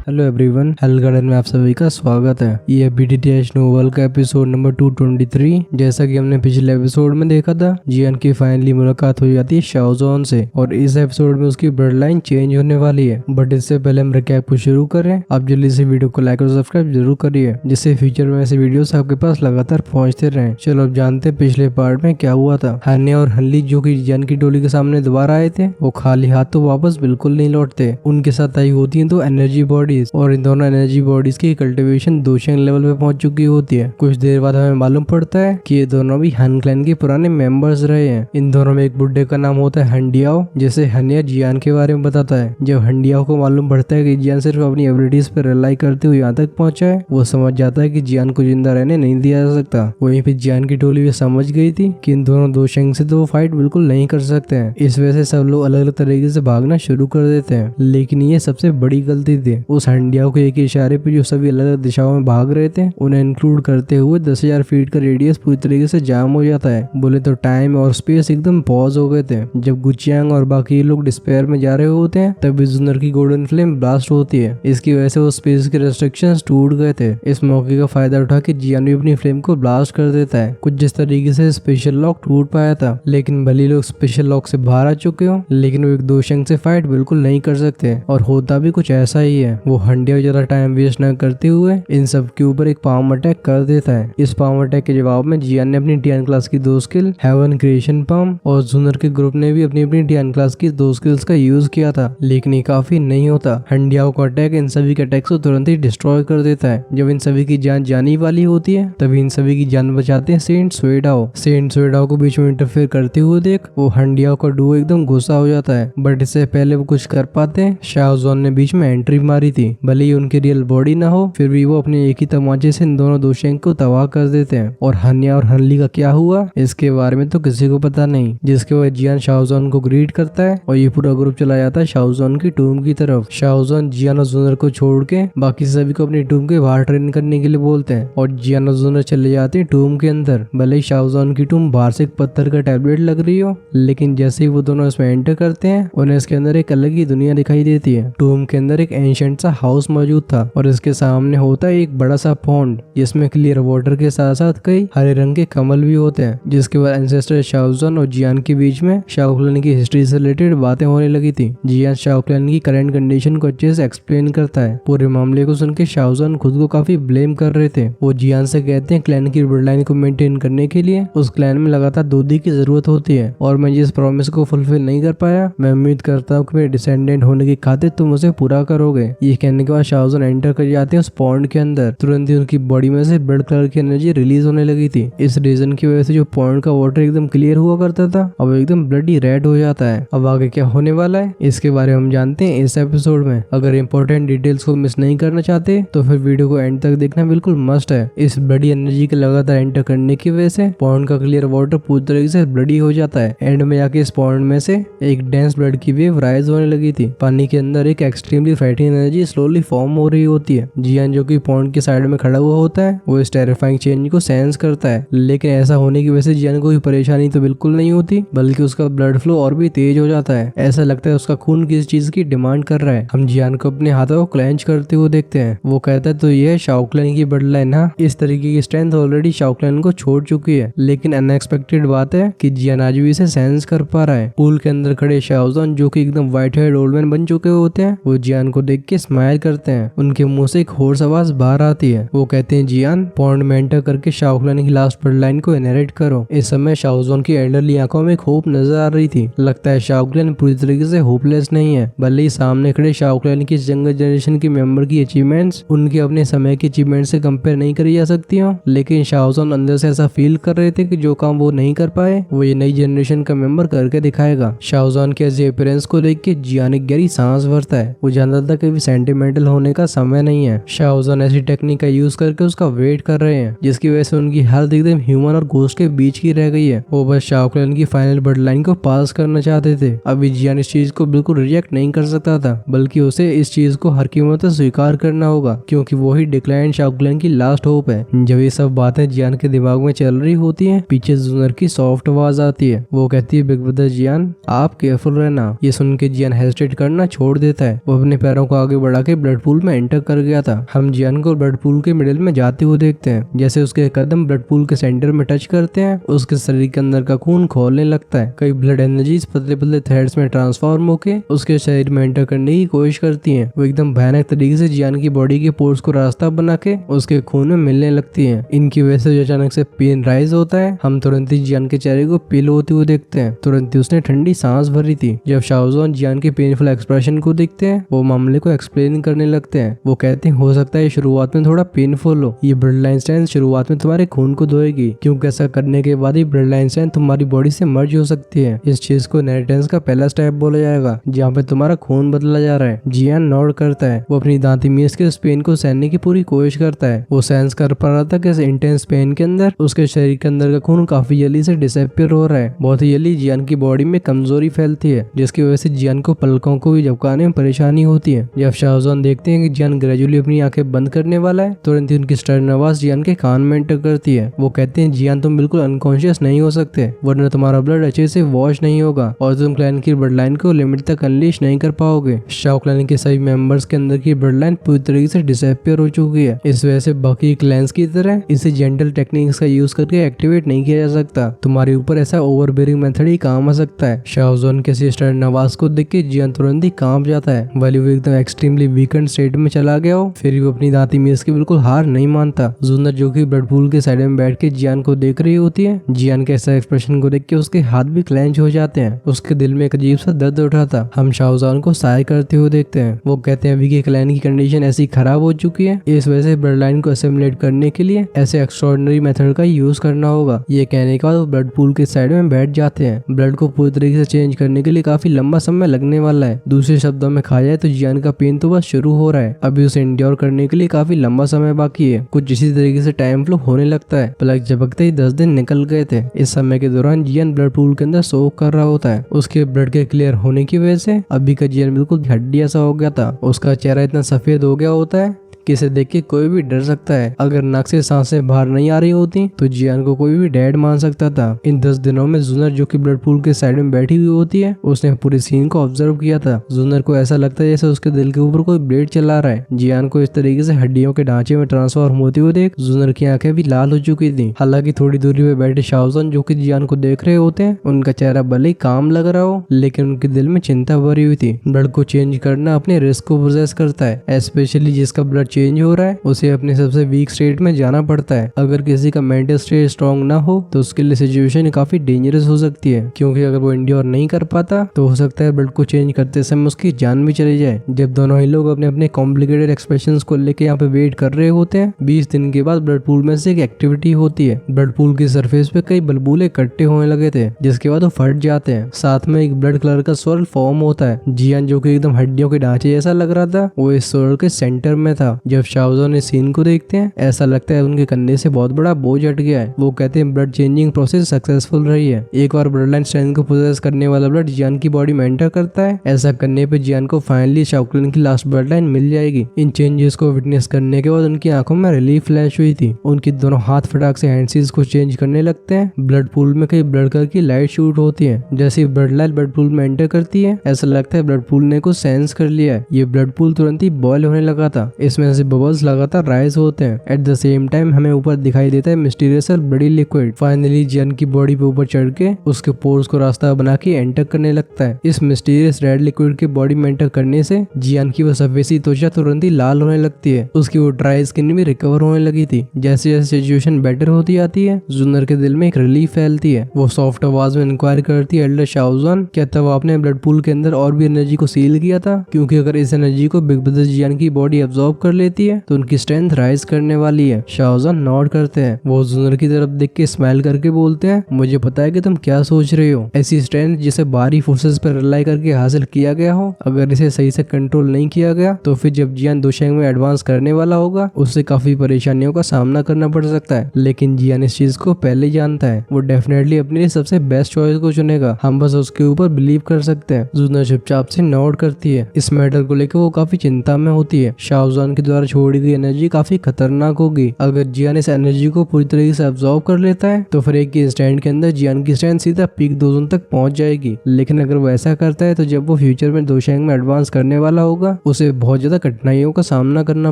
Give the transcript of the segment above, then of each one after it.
Hello everyone, hello garden में आप सभी का स्वागत है। ये बीटीटीएच नोवेल का एपिसोड नंबर 223। जैसा कि हमने पिछले एपिसोड में देखा था, जियान की फाइनली मुलाकात हो जाती है शाओजॉन से और इस एपिसोड में उसकी ब्लड लाइन चेंज होने वाली है। बट इससे पहले हम रिकैप को शुरू करें। आप जल्दी से वीडियो को लाइक और सब्सक्राइब जरूर करिए, जिससे फ्यूचर में ऐसे वीडियोस आपके पास लगातार पहुंचते रहे। चलो अब जानते हैं पिछले पार्ट में क्या हुआ था। हान्या और हनली जो कि जियान की टोली के सामने दोबारा आए थे, वो खाली हाथ तो वापस बिल्कुल नहीं लौटते। उनके साथ आई होती है तो एनर्जी बॉडीज, और इन दोनों एनर्जी बॉडीज की कल्टीवेशन दोशंग लेवल पे पहुंच चुकी होती है। कुछ देर बाद हमें मालूम पड़ता है कि ये दोनों भी हन क्लैन के पुराने मेंबर्स रहे हैं। इन दोनों में एक बुड्ढे का नाम होता है हंडियाओ, जैसे हन्या जियान के बारे में बताता है। जब हंडियाओ को मालूम पड़ता है कि जियान सिर्फ अपनी एबिलिटीज पर रिलाई करते हुए यहाँ तक पहुंचा है, वो समझ जाता है कि जियान को जिंदा रहने नहीं दिया जा सकता। वहीं पे जियान की टोली भी समझ गई थी कि इन दोनों दोशंग से तो वो फाइट बिल्कुल नहीं कर सकते हैं। इस वजह से सब लोग अलग अलग तरीके से भागना शुरू कर देते हैं। लेकिन ये सबसे बड़ी गलती थी। उस हंडियाओ के एक इशारे पे जो सभी अलग अलग दिशाओं में भाग रहे थे, उन्हें इंक्लूड करते हुए 10,000 फीट का रेडियस पूरी तरीके से जाम हो जाता है। बोले तो टाइम और स्पेस एकदम पॉज हो गए थे। जब गुचियांग और बाकी लोग डिस्पेयर में जा रहे होते हैं, तब जुनर की गोल्डन फ्लेम ब्लास्ट होती है। इसकी वजह से वो स्पेस के रेस्ट्रिक्शंस टूट गए थे। इस मौके का फायदा उठा के जियान भी अपनी फ्लेम को ब्लास्ट कर देता है, कुछ जिस तरीके से स्पेशल लॉक टूट पाया था। लेकिन भले लोग स्पेशल लॉक से बाहर आ चुके हो, लेकिन वो एक दोशंग से फाइट बिल्कुल नहीं कर सकते। और होता भी कुछ ऐसा ही है। वो हंडिया ज्यादा टाइम वेस्ट न करते हुए इन सब के ऊपर एक पाम अटैक कर देता है। इस पाम अटैक के जवाब में जियान ने अपनी टीएन क्लास की 2 स्किल हेवन क्रिएशन पाम, और जुनर के ग्रुप ने भी अपनी अपनी टीएन क्लास की 2 स्किल्स का यूज किया था। लेकिन ये काफी नहीं होता। हंडियाओ का अटैक इन सभी के अटैक्स को तुरंत ही डिस्ट्रॉय कर देता है। जब इन सभी की जान जाने वाली होती है, तभी इन सभी की जान बचाते हैं सेंट सुएडाओ। सेंट सुएडाओ को बीच में इंटरफेयर करते हुए देख वो हंडियाओ का डुओ एकदम गुस्सा हो जाता है। बट इससे पहले वो कुछ कर पाते हैं, शाओजॉन ने बीच में एंट्री मारी थी। भले ही उनकी रियल बॉडी ना हो, फिर भी वो अपने एक ही तमाचे से इन दोनों दोशंग को तबाह कर देते हैं। और हन्या और हनली का क्या हुआ, इसके बारे में तो किसी को पता नहीं। जिसके बाद जियान शाओजॉन को ग्रीट करता है और ये पूरा ग्रुप चला जाता है शाओजॉन की टूम की तरफ। शाओजॉन जियान और जुनर को छोड़ के बाकी सभी को अपनी टूम के बाहर ट्रेन करने के लिए बोलते हैं, और जियान और जुनर चले जाते हैं टूम के अंदर। भले ही शाओजॉन की टूम बाहर से एक पत्थर का टैबलेट लग रही हो, लेकिन जैसे ही वो दोनों इसमें एंटर करते हैं, उन्हें इसके अंदर एक अलग ही दुनिया दिखाई देती है। टूम के अंदर एक एंशिएंट सा हाउस मौजूद था, और इसके सामने होता है एक बड़ा सा पॉन्ड, जिसमें क्लियर वाटर के साथ साथ कई हरे रंग के कमल भी होते हैं। जिसके बाद एंसेस्टर शाओजॉन और जियान के बीच में शाओ क्लैन की हिस्ट्री से रिलेटेड बातें होने लगी थी। जियान शाओ क्लैन की करंट कंडीशन को अच्छे से एक्सप्लेन करता है। पूरे मामले को सुनकर शाओजॉन खुद को काफी ब्लेम कर रहे थे। वो जियान से कहते हैं क्लैन की ब्लड लाइन को मेंटेन करने के लिए उस क्लैन में लगातार दूधी की जरूरत होती है, और मैं जिस प्रॉमिस को फुलफिल नहीं कर पाया, मैं उम्मीद करता हूँ कि मेरे डिसेंडेंट होने की खातिर तुम उसे पूरा करोगे। ये कहने के बाद शाओजॉन एंटर कर जाते हैं उस पॉन्ड के अंदर। तुरंत ही उनकी बॉडी में से ब्लड कलर की एनर्जी रिलीज होने लगी थी। इस रीजन की वजह से जो पॉन्ड का वाटर एकदम क्लियर हुआ करता था, अब एकदम ब्लडी रेड हो जाता है। अब आगे क्या होने वाला है, इसके बारे में हम जानते हैं इस एपिसोड में। अगर इंपॉर्टेंट डिटेल्स को मिस नहीं करना चाहते, तो फिर वीडियो को एंड तक देखना बिल्कुल मस्ट है। इस ब्लडी एनर्जी के लगातार एंटर करने की वजह से पॉन्ड का क्लियर वाटर पूरी तरीके से ब्लडी हो जाता है। एंड में जाके इस पॉन्ड में से एक डेंस ब्लड की वेव राइज होने लगी थी। पानी के अंदर एक extremely fighting energy slowly form हो रही होती है। जियान जो कि पॉन्ड के साइड में खड़ा हुआ होता है, वो इस टेरिफाइंग चेंज को सेंस करता है। लेकिन ऐसा होने की वजह से जियान को कोई परेशानी तो बिल्कुल नहीं होती, बल्कि उसका ब्लड फ्लो और भी तेज हो जाता है। ऐसा लगता है उसका खून किसी चीज की डिमांड कर रहा है। हम जियान को अपने हाथों को क्लेंच करते हुए देखते हैं। वो कहता है तो ये है शाओ क्लैन की ब्लड लाइन। हाँ, इस तरीके की स्ट्रेंथ ऑलरेडी शाओ क्लैन को छोड़ चुकी है। लेकिन अनएक्सपेक्टेड बात है कि जियान आज भी इसे सेंस कर पा रहा है। पूल के अंदर खड़े शाओजॉन जो कि एकदम व्हाइट हेयर्ड ओल्ड मैन बन चुके होते हैं, वो जियान को देख के स्माइल करते हैं। उनके मुंह से एक होर्स आवाज बाहर आती है। वो कहते हैं जियान, पॉन्ड में एंटर करके शाओ क्लैन की लास्ट ब्लड लाइन को इनहेरिट करो। इस समय शाओजॉन की एल्डरली आंखों में एक होप नजर आ रही थी। लगता है शाओ क्लैन पूरी तरीके से होपलेस नहीं है। भले ही सामने खड़े शाओ क्लैन की यंगर जनरेशन के मेंबर की अचीवमेंट्स उनके अपने समय की अचीवमेंट से कंपेयर नहीं करी जा सकती हो, लेकिन शाओजॉन अंदर से ऐसा फील कर रहे थे कि जो काम वो नहीं कर पाए, वो ये नई जनरेशन का मेंबर करके दिखाएगा। शाओजॉन के ऐसे अपीयरेंस को देख के जियान एक गहरी सांस भरता है। वो जानता था कि सेंटिमेंटल होने का समय नहीं है। शाओजॉन ऐसी टेक्निक का यूज करके उसका वेट कर रहे हैं, जिसकी वजह से उनकी हेल्थ एकदम ह्यूमन और घोस्ट के बीच की रह गई है। वो बस शाओ क्लैन की फाइनल ब्लड लाइन को पास करना चाहते थे। अभी जियान इस चीज को बिल्कुल रिजेक्ट नहीं कर सकता था, बल्कि उसे इस चीज को हर कीमत पर स्वीकार करना होगा, क्योंकि वो ही डिक्लाइन शाओ क्लैन की लास्ट होप है। जब ये सब बातें जियान के दिमाग में चल रही होती है, पीछे जुनर की सॉफ्ट आवाज आती है। वो कहती है, बिग ब्रदर जियान, आप केयरफुल रहना। ये सुन के जियान हेजिटेट करना छोड़ देता है। वो अपने पैरों को आगे बढ़ा बढ़ा के ब्लड पूल में एंटर कर गया था। हम जियान को ब्लड पूल के मिडिल में जाते हुए देखते हैं। जैसे उसके कदम ब्लड पूल के सेंटर में टच करते हैं, उसके शरीर के अंदर का खून खोलने लगता है। कई ब्लड एनर्जीज पतले पतले थ्रेड्स में ट्रांसफॉर्म होके उसके शरीर में एंटर करने की कोशिश करती हैं। वो एकदम भयानक तरीके से जियान की बॉडी के पोर्स को रास्ता बना के उसके खून में मिलने लगती हैं। इनकी वजह से अचानक से पेन राइज होता है। हम तुरंत ही जियान के चेहरे को पील होते हुए देखते हैं। तुरंत ही उसने ठंडी सांस भरी थी। जब शाओजॉन जियान के पेनफुल एक्सप्रेशन को देखते हैं, वो मामले को एक्सप्लेन करने लगते हैं। वो कहते हैं हो सकता है शुरुआत में थोड़ा पेनफुल हो। ये ब्लड लाइन स्ट्रेंथ शुरुआत में तुम्हारे खून को धोएगी, क्योंकि ऐसा करने के बाद ही ब्लड लाइन स्ट्रेंथ तुम्हारी बॉडी से मर्ज हो सकती है। इस चीज को इनहेरिटेंस का पहला स्टेप बोला जाएगा, जहाँ पे तुम्हारा खून बदला जा रहा है। जियान नॉड करता है। वो अपनी दांती मीस के उस पेन को सहने की पूरी कोशिश करता है। वो सेंस कर पा रहा था कि इस इंटेंस पेन के अंदर उसके शरीर के अंदर का खून काफी जल्दी से डिसअपियर हो रहा है। बहुत ही जल्दी जियान की बॉडी में कमजोरी फैलती है, जिसकी वजह से जियान को पलकों को भी झपकाने में परेशानी होती है। जब शाओजॉन देखते हैं कि जियान ग्रेजुअली अपनी आंखें बंद करने वाला है, तुरंत ही उनकी स्टर्न आवाज जियान के कान में एंटर करती है। वो कहते हैं जियान तुम बिल्कुल अनकॉन्शियस नहीं हो सकते, वरना तुम्हारा ब्लड अच्छे से वॉश नहीं होगा और तुम क्लैन की ब्लड लाइन को लिमिट तक अनलीश नहीं कर पाओगे। शाओ क्लैन के सभी मेंबर्स के अंदर की ब्लड लाइन पूरी तरीके से डिसअपियर हो चुकी है। इस वजह से बाकी क्लैंस की तरह इसे जेंटल टेक्निक्स का यूज करके एक्टिवेट नहीं किया जा सकता। तुम्हारे ऊपर ऐसा ओवरबेरिंग मेथड ही काम आ सकता है। शाओजॉन के सिस्टर नवाज को देख के जियान तुरंत ही कांप जाता है। वाली वो एकदम एक्सट्रीमली वीकेंड स्टेट में चला गया हो, फिर भी अपनी दांती मीस की बिल्कुल हार नहीं मानता। जूनर जो कि ब्लड पूल के साइड में बैठ के जियान को देख रही होती है, जियान के ऐसा एक्सप्रेशन को देख के उसके हाथ भी क्लेंच हो जाते हैं। उसके दिल में एक अजीब सा दर्द उठा था। हम शाओजॉन को साय करते हुए देखते हैं। वो कहते हैं अभी की क्लैन की कंडीशन ऐसी खराब हो चुकी है, इस वजह से ब्लड लाइन को असिमिलेट करने के लिए ऐसे एक्स्ट्राऑर्डिनरी मेथड का यूज करना होगा। ये कहने के बाद वो ब्लड पूल के साइड में बैठ जाते हैं। ब्लड को पूरी तरीके से चेंज करने के लिए काफी लंबा समय लगने वाला है। दूसरे शब्दों में कहा जाए तो जियान का पेन तो बस शुरू हो रहा है। अभी उसे इंड्योर करने के लिए काफी लंबा समय बाकी है। कुछ इसी तरीके से टाइम फ्लो होने लगता है। पलक झपकते ही 10 दिन निकल गए थे। इस समय के दौरान जियान ब्लड पूल के अंदर सोक कर रहा होता है। उसके ब्लड के क्लियर होने की वजह से अभी का जियान बिल्कुल हड्डिया सा हो गया था। उसका चेहरा इतना सफेद हो गया होता है कि इसे देख के कोई भी डर सकता है। अगर नाक से सांसें बाहर नहीं आ रही होती तो जियान को कोई भी डैड मान सकता था। इन 10 दिनों में जूनर जो कि ब्लड पूल के साइड में बैठी हुई होती है, उसने पूरे सीन को ऑब्जर्व किया था। जूनर को ऐसा लगता है जैसे उसके दिल के ऊपर कोई ब्लेड चला रहा है। जियान को इस तरीके से हड्डियों के ढांचे में ट्रांसफॉर्म होते हुए देख जूनर की आंखें भी लाल हो चुकी थी। हालांकि थोड़ी दूरी पे बैठे शाओजॉन जो कि जियान को देख रहे होते हैं, उनका चेहरा भले ही काम लग रहा हो, लेकिन उनके दिल में चिंता भरी हुई थी। ब्लड को चेंज करना अपने रिस्क को प्रोसेस करता है, स्पेशली जिसका ब्लड चेंज हो रहा है उसे अपने सबसे वीक स्टेट में जाना पड़ता है। अगर किसी का मेंटल स्टेट स्ट्रांग ना हो तो उसके लिए सिचुएशन काफी डेंजरस हो सकती है, क्योंकि अगर वो इंड्योर नहीं कर पाता तो हो सकता है ब्लड को चेंज करते समय उसकी जान भी चली जाए। जब दोनों ही लोग अपने अपने कॉम्प्लिकेटेड एक्सप्रेशंस को लेके यहाँ पे वेट कर रहे होते हैं, 20 दिन के बाद ब्लड पूल में से एक एक्टिविटी होती है। ब्लड पूल की सरफेस पे कई बुलबुले इकट्ठे होने लगे थे, जिसके बाद वो फट जाते हैं। साथ में एक ब्लड कलर का स्वर्ल फॉर्म होता है। जियान जो कि एकदम हड्डियों के ढांचे जैसा लग रहा था, वो इस स्वर्ल के सेंटर में था। जब शाओजॉन सीन को देखते हैं, ऐसा लगता है उनके कंधे से बहुत बड़ा बोझ हट गया है। वो कहते हैं ब्लड चेंजिंग प्रोसेस सक्सेसफुल रही है। एक बार ब्लड लाइन स्ट्रेंथ को प्रोसेस करने वाला ब्लड जियान की बॉडी में एंटर करता है। ऐसा करने पे जियान को फाइनली शाओ क्लैन की लास्ट ब्लड लाइन मिल जाएगी। इन चेंजेस को विटनेस करने के बाद उनकी आंखों में रिलीफ फ्लैश हुई थी। उनकी दोनों हाथ फटाक से हैंडसीज को चेंज करने लगते हैं। ब्लड पूल में कई ब्लड कलर की लाइट शूट होती है। जैसे ही ब्लड लाइन ब्लड पूल में एंटर करती है, ऐसा लगता है ब्लड पूल ने कुछ सेंस कर लिया है। ये ब्लड पूल तुरंत ही बॉयल होने लगा था। इसमें से बबल्स लगातार राइज होते हैं। एट द सेम टाइम हमें ऊपर दिखाई देता है मिस्टीरियस और बड़ी लिक्विड। फाइनली जियान की बॉडी पे ऊपर चढ़ के उसके पोर्स को रास्ता बना के एंटर करने लगता है। इस मिस्टीरियस रेड लिक्विड के बॉडी में एंटर करने से जियान की वो सफेदी त्वचा तुरंत ही लाल होने लगती है। उसकी वो ड्राई स्किन भी रिकवर होने लगी थी। जैसे जैसे सिचुएशन बेटर होती जाती है, जूनर के दिल में एक रिलीफ फैलती है। वो सॉफ्ट आवाज में इंक्वायर करती है, एल्डर शाओजॉन, क्या तब आपने ब्लड पूल के अंदर और भी एनर्जी को सील किया था? क्योंकि अगर इस एनर्जी को बिग ब्रदर जियान की बॉडी अब्सॉर्ब कर लेती है तो उनकी स्ट्रेंथ राइज करने वाली है। शाओजॉन नॉड करते हैं। वो जूनर की तरफ देख के स्माइल करके बोलते हैं, मुझे पता है कि तुम क्या सोच रहे हो। ऐसी स्ट्रेंथ जिसे बाहरी फोर्सेस पर रिलाई करके हासिल किया गया हो, अगर इसे सही से कंट्रोल नहीं किया गया तो फिर जब जियान दोशेंग में एडवांस करने वाला होगा, उससे काफी परेशानियों का सामना करना पड़ सकता है। लेकिन जियान इस चीज को पहले जानता है। वो डेफिनेटली अपने लिए सबसे बेस्ट चॉइस को चुनेगा। हम बस उसके ऊपर बिलीव कर सकते हैं। जूनर चुपचाप से नॉड करती है। इस मैटर को लेकर वो काफी चिंता में होती है। शाओजॉन के द्वारा द्वारा छोड़ी गई एनर्जी काफी खतरनाक होगी। अगर जियान इस एनर्जी को पूरी तरीके से अब्सॉर्ब कर लेता है तो फिर एक ही इंस्टेंट के अंदर जियान की स्ट्रेंथ सीधा पीक डोजन तक पहुंच जाएगी। लेकिन अगर वो ऐसा करता है तो जब वो फ्यूचर में दोशेंग में एडवांस करने वाला होगा उसे बहुत ज्यादा कठिनाइयों का सामना करना